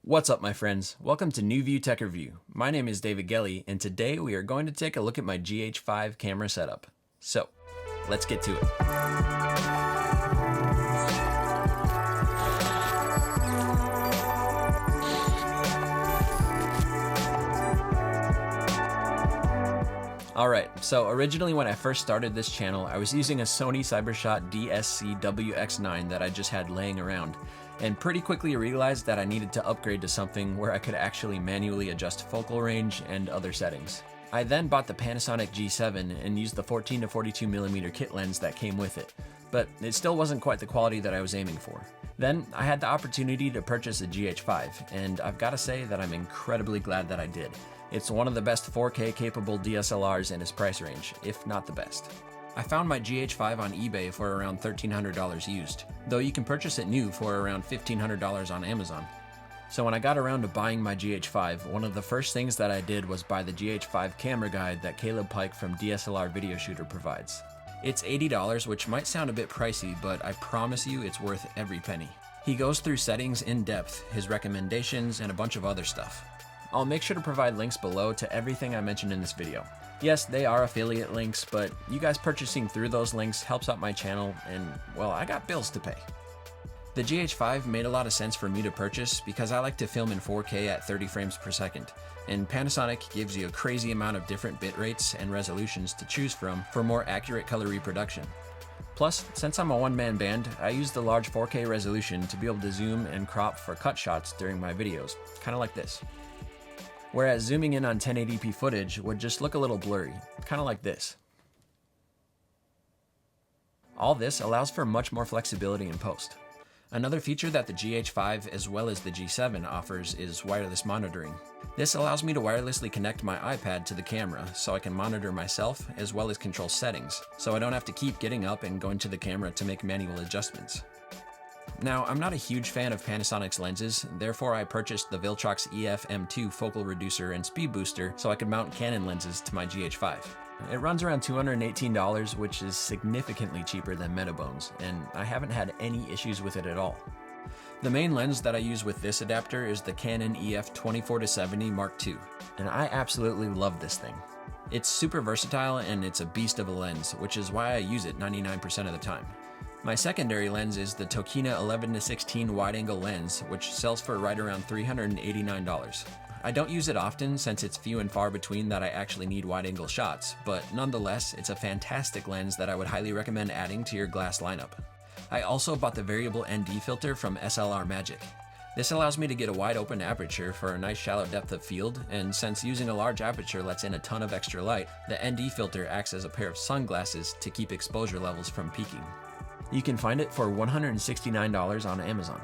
What's up, my friends? Welcome to New View Tech Review. My name is David Gelly, and today we are going to take a look at my GH5 camera setup. So, let's get to it. Alright, so originally when I first started this channel, I was using a Sony Cybershot DSC-WX9 that I just had laying around, and pretty quickly realized that I needed to upgrade to something where I could actually manually adjust focal range and other settings. I then bought the Panasonic G7 and used the 14 to 42mm kit lens that came with it, but it still wasn't quite the quality that I was aiming for. Then I had the opportunity to purchase a GH5, and I've got to say that I'm incredibly glad that I did. It's one of the best 4K capable DSLRs in its price range, if not the best. I found my GH5 on eBay for around $1,300 used, though you can purchase it new for around $1,500 on Amazon. So when I got around to buying my GH5, one of the first things that I did was buy the GH5 camera guide that Caleb Pike from DSLR Video Shooter provides. It's $80, which might sound a bit pricey, but I promise you it's worth every penny. He goes through settings in depth, his recommendations, and a bunch of other stuff. I'll make sure to provide links below to everything I mentioned in this video. Yes, they are affiliate links, but you guys purchasing through those links helps out my channel, and well, I got bills to pay. The GH5 made a lot of sense for me to purchase because I like to film in 4K at 30 frames per second, and Panasonic gives you a crazy amount of different bit rates and resolutions to choose from for more accurate color reproduction. Plus, since I'm a one-man band, I use the large 4K resolution to be able to zoom and crop for cut shots during my videos, kinda like this. Whereas zooming in on 1080p footage would just look a little blurry, kinda like this. All this allows for much more flexibility in post. Another feature that the GH5 as well as the G7 offers is wireless monitoring. This allows me to wirelessly connect my iPad to the camera so I can monitor myself as well as control settings, so I don't have to keep getting up and going to the camera to make manual adjustments. Now, I'm not a huge fan of Panasonic's lenses, therefore I purchased the Viltrox EF M2 focal reducer and speed booster so I could mount Canon lenses to my GH5. It runs around $218, which is significantly cheaper than Metabones, and I haven't had any issues with it at all. The main lens that I use with this adapter is the Canon EF 24-70 Mark II, and I absolutely love this thing. It's super versatile and it's a beast of a lens, which is why I use it 99% of the time. My secondary lens is the Tokina 11-16 wide-angle lens, which sells for right around $389. I don't use it often since it's few and far between that I actually need wide-angle shots, but nonetheless, it's a fantastic lens that I would highly recommend adding to your glass lineup. I also bought the variable ND filter from SLR Magic. This allows me to get a wide open aperture for a nice shallow depth of field, and since using a large aperture lets in a ton of extra light, the ND filter acts as a pair of sunglasses to keep exposure levels from peaking. You can find it for $169 on Amazon.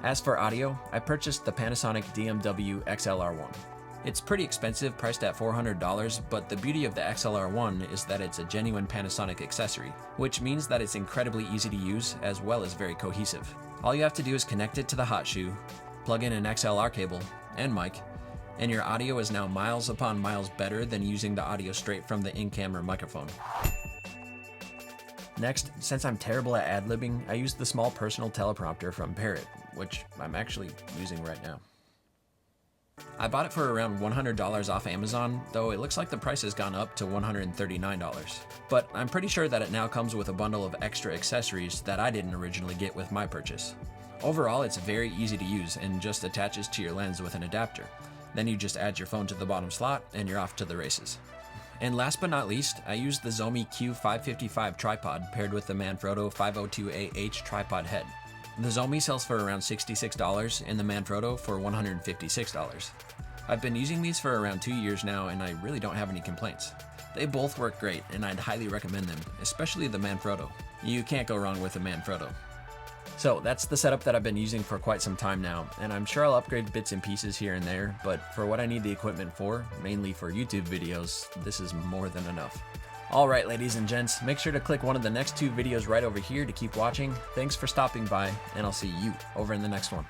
As for audio, I purchased the Panasonic DMW XLR1. It's pretty expensive, priced at $400, but the beauty of the XLR1 is that it's a genuine Panasonic accessory, which means that it's incredibly easy to use as well as very cohesive. All you have to do is connect it to the hot shoe, plug in an XLR cable and mic, and your audio is now miles upon miles better than using the audio straight from the in-camera microphone. Next, since I'm terrible at ad-libbing, I use the small personal teleprompter from Parrot, which I'm actually using right now. I bought it for around $100 off Amazon, though it looks like the price has gone up to $139. But I'm pretty sure that it now comes with a bundle of extra accessories that I didn't originally get with my purchase. Overall, it's very easy to use and just attaches to your lens with an adapter. Then you just add your phone to the bottom slot and you're off to the races. And last but not least, I used the Zomi Q555 tripod paired with the Manfrotto 502AH tripod head. The Zomi sells for around $66 and the Manfrotto for $156. I've been using these for around 2 years now and I really don't have any complaints. They both work great and I'd highly recommend them, especially the Manfrotto. You can't go wrong with a Manfrotto. So that's the setup that I've been using for quite some time now, and I'm sure I'll upgrade bits and pieces here and there, but for what I need the equipment for, mainly for YouTube videos, this is more than enough. Alright, ladies and gents, make sure to click one of the next two videos right over here to keep watching. Thanks for stopping by, and I'll see you over in the next one.